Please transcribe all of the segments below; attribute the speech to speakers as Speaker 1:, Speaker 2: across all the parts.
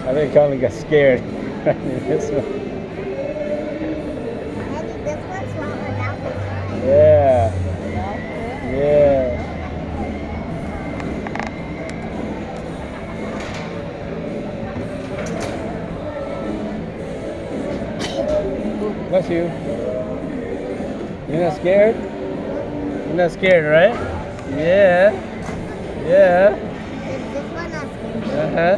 Speaker 1: I think Colin got scared. This one.
Speaker 2: This one's smaller now.
Speaker 1: Yeah. Yeah. Bless you. You're not scared? You're not scared, right? Yeah. Yeah.
Speaker 2: This one not scared.
Speaker 1: Uh-huh.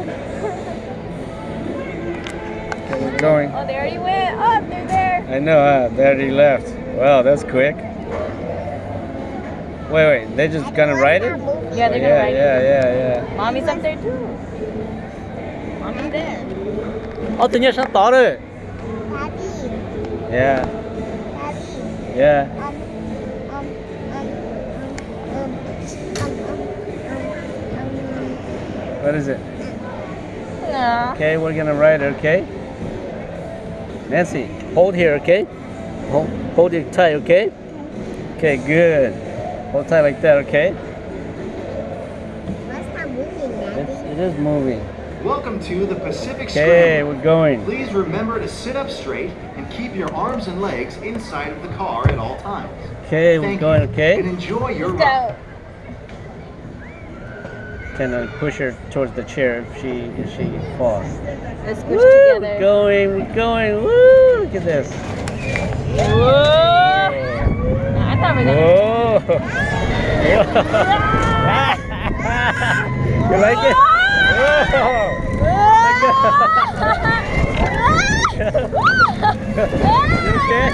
Speaker 1: Okay, we're going.
Speaker 3: Oh, they already went. Oh, they're there.
Speaker 1: I know, huh? They already left. Wow, that's quick. Wait, they're just gonna ride it?
Speaker 3: Yeah, they're gonna
Speaker 1: Yeah,
Speaker 3: ride
Speaker 1: yeah.
Speaker 3: it. Mommy's up there too. Mommy's there.
Speaker 1: Tự nhiên sắp tỏ rồi.
Speaker 2: Daddy.
Speaker 1: Yeah,
Speaker 2: Daddy.
Speaker 1: yeah. What is it?
Speaker 3: No.
Speaker 1: Okay, we're gonna ride it, okay? Nancy, hold here, okay? Hold it tight, okay? Okay, good. Hold tight like that, okay?
Speaker 2: What's not moving, Daddy?
Speaker 1: It is moving.
Speaker 4: Welcome to the Pacific
Speaker 1: Okay,
Speaker 4: Scrambler.
Speaker 1: we're going.
Speaker 4: Please remember to sit up straight and keep your arms and legs inside of the car at all times.
Speaker 1: Okay, we're
Speaker 4: Thank
Speaker 1: going,
Speaker 4: you,
Speaker 1: okay?
Speaker 4: and enjoy your
Speaker 3: Let's
Speaker 4: ride.
Speaker 3: go.
Speaker 1: Can I push her towards the chair if she falls?
Speaker 3: Let's
Speaker 1: Woo,
Speaker 3: push together.
Speaker 1: we're going. Woo, look at this.
Speaker 3: Whoa. I thought we were gonna.
Speaker 1: Whoa. You like it? Whoa. You okay?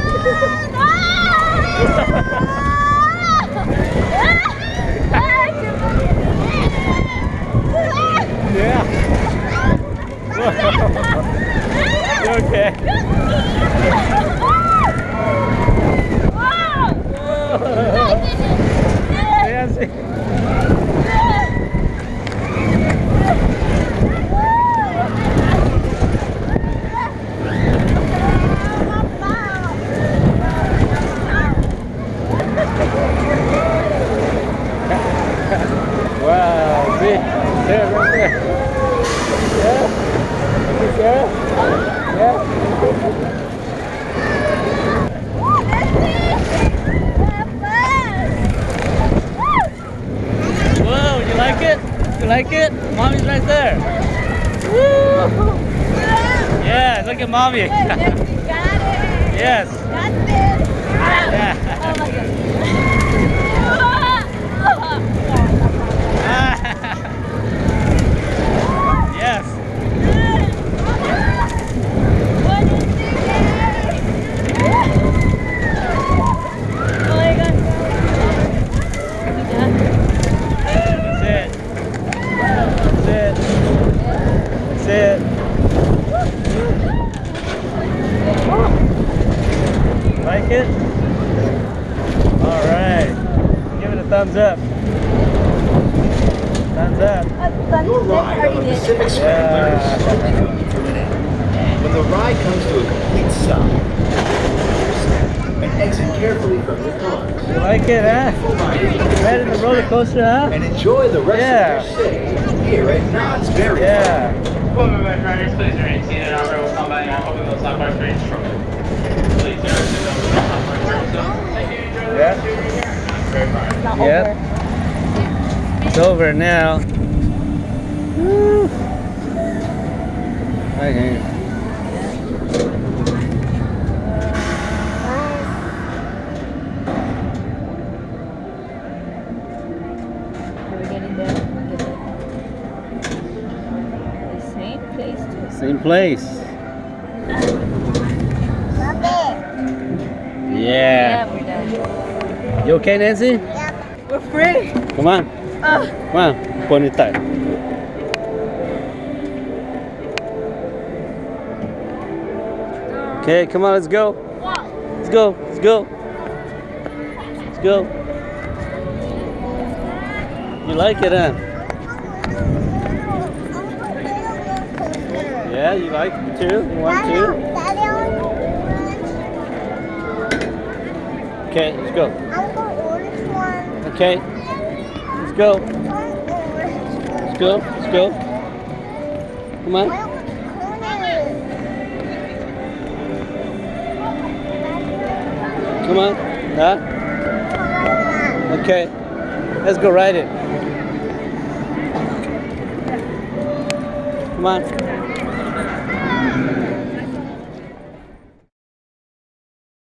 Speaker 1: Yeah. You okay? Nancy. Wow, see? There, right there. Yeah? You sure? Yeah? Whoa, you like it? You like it? Mommy's right there. Woo! Yeah, look at mommy.
Speaker 3: Got it.
Speaker 1: Yes.
Speaker 3: Got this.
Speaker 1: Yeah.
Speaker 3: Oh my God.
Speaker 1: Yes. That's it. Like it? All right. Give it a thumbs up. Thumbs up.
Speaker 4: Your ride on the Pacific Scrambler is slowly coming to an end. When the ride comes to a complete stop, and exit carefully from your car.
Speaker 1: You like it, huh? Right in the roller coaster, huh?
Speaker 4: And enjoy the rest
Speaker 1: Yeah.
Speaker 4: of your stay here at Knott's Berry Farm.
Speaker 1: Yeah.
Speaker 5: Welcome back, riders. Please remain seated. Our road will come by now. Hopefully we'll stop our screens shortly. Please turn to the Thank you. Enjoy the rest of your year. Very far.
Speaker 3: Not
Speaker 1: Yep.
Speaker 3: over.
Speaker 1: It's over now. Woo. Okay.
Speaker 3: Are we getting there? The same place too.
Speaker 1: Same place. Yeah.
Speaker 3: Yeah, we're done.
Speaker 1: You okay, Nancy?
Speaker 3: We're free.
Speaker 1: Come on. Come on. Put it tight. Okay, come on, let's go. Let's go. Let's go. Let's go. You like it, huh? Yeah, you like it too? You want to? Okay, let's go. Okay, let's go. Let's go. Let's go. Come on. Come on. Huh? Okay. Let's go ride it. Come on.